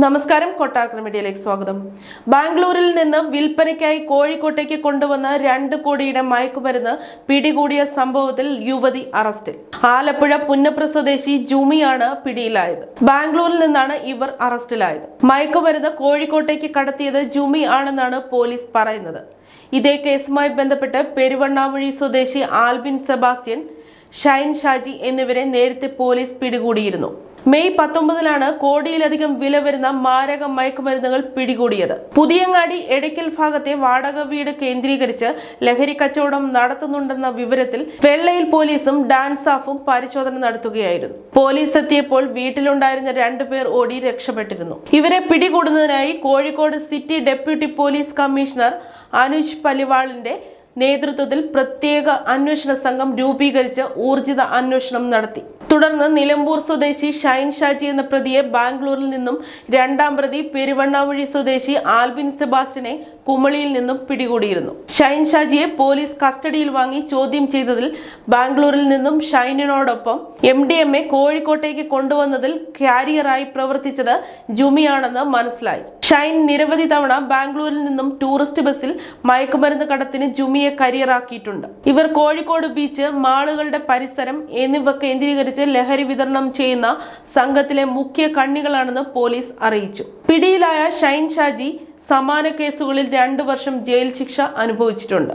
നമസ്കാരം, കൊട്ടാരക്കര മീഡിയയിലേക്ക് സ്വാഗതം. ബാംഗ്ലൂരിൽ നിന്ന് വിൽപ്പനയ്ക്കായി കോഴിക്കോട്ടേക്ക് കൊണ്ടുവന്ന 2 കോടിയുടെ മയക്കുമരുന്ന് പിടികൂടിയ സംഭവത്തിൽ യുവതി അറസ്റ്റിൽ. ആലപ്പുഴ പുന്നപ്ര സ്വദേശി ജുമിയാണ് പിടിയിലായത്. ബാംഗ്ലൂരിൽ നിന്നാണ് ഇവർ അറസ്റ്റിലായത്. മയക്കുമരുന്ന് കോഴിക്കോട്ടേക്ക് കടത്തിയത് ജുമി ആണെന്നാണ് പോലീസ് പറയുന്നത്. ഇതേ കേസുമായി ബന്ധപ്പെട്ട് പെരുവണ്ണാമുഴി സ്വദേശി ആൽബിൻ സെബാസ്റ്റ്യൻ, ഷൈൻ ഷാജി എന്നിവരെ നേരത്തെ പോലീസ് പിടികൂടിയിരുന്നു. മെയ് 19 കോടിയിലധികം വില വരുന്ന മാരക മയക്കുമരുന്നുകൾ പിടികൂടിയത്. പുതിയങ്ങാടി എടയ്ക്കൽ ഭാഗത്തെ വാടക വീട് കേന്ദ്രീകരിച്ച് ലഹരി കച്ചവടം നടത്തുന്നുണ്ടെന്ന വിവരത്തിൽ വെള്ളയിൽ പോലീസും ഡാൻസ് ഓഫും പരിശോധന നടത്തുകയായിരുന്നു. പോലീസ് എത്തിയപ്പോൾ വീട്ടിലുണ്ടായിരുന്ന 2 പേർ ഓടി രക്ഷപ്പെട്ടിരുന്നു. ഇവരെ പിടികൂടുന്നതിനായി Kozhikode city deputy police commissioner Anuj പലിവാളിന്റെ നേതൃത്വത്തിൽ പ്രത്യേക അന്വേഷണ സംഘം രൂപീകരിച്ച് ഊർജിത അന്വേഷണം നടത്തി. തുടർന്ന് നിലമ്പൂർ സ്വദേശി ഷൈൻ ഷാജി എന്ന പ്രതിയെ ബാംഗ്ലൂരിൽ നിന്നും, 2ാം പ്രതി പെരുവണ്ണാമുഴി സ്വദേശി ആൽബിൻ സെബാസ്റ്റ്യനെ കുമളിയിൽ നിന്നും പിടികൂടിയിരുന്നു. ഷൈൻ ഷാജിയെ പോലീസ് കസ്റ്റഡിയിൽ വാങ്ങി ചോദ്യം ചെയ്തതിൽ ബാംഗ്ലൂരിൽ നിന്നും ഷൈനിനോടൊപ്പം MDMA കോഴിക്കോട്ടേക്ക് കൊണ്ടുവന്നതിൽ കാരിയറായി പ്രവർത്തിച്ചത് ജുമിയാണെന്ന് മനസ്സിലായി. ഷൈൻ നിരവധി തവണ ബാംഗ്ലൂരിൽ നിന്നും ടൂറിസ്റ്റ് ബസ്സിൽ മയക്കുമരുന്ന് കടത്തിന് ജുമിയെ കരിയറാക്കിയിട്ടുണ്ട്. ഇവർ കോഴിക്കോട് ബീച്ച്, മാളുകളുടെ പരിസരം എന്നിവ കേന്ദ്രീകരിച്ച് ലഹരി വിതരണം ചെയ്യുന്ന സംഘത്തിലെ മുഖ്യ കണ്ണികളാണെന്ന് പോലീസ് അറിയിച്ചു. പിടിയിലായ ഷൈൻ ഷാജി സമാന കേസുകളിൽ 2 വർഷം ജയിൽ ശിക്ഷ അനുഭവിച്ചിട്ടുണ്ട്.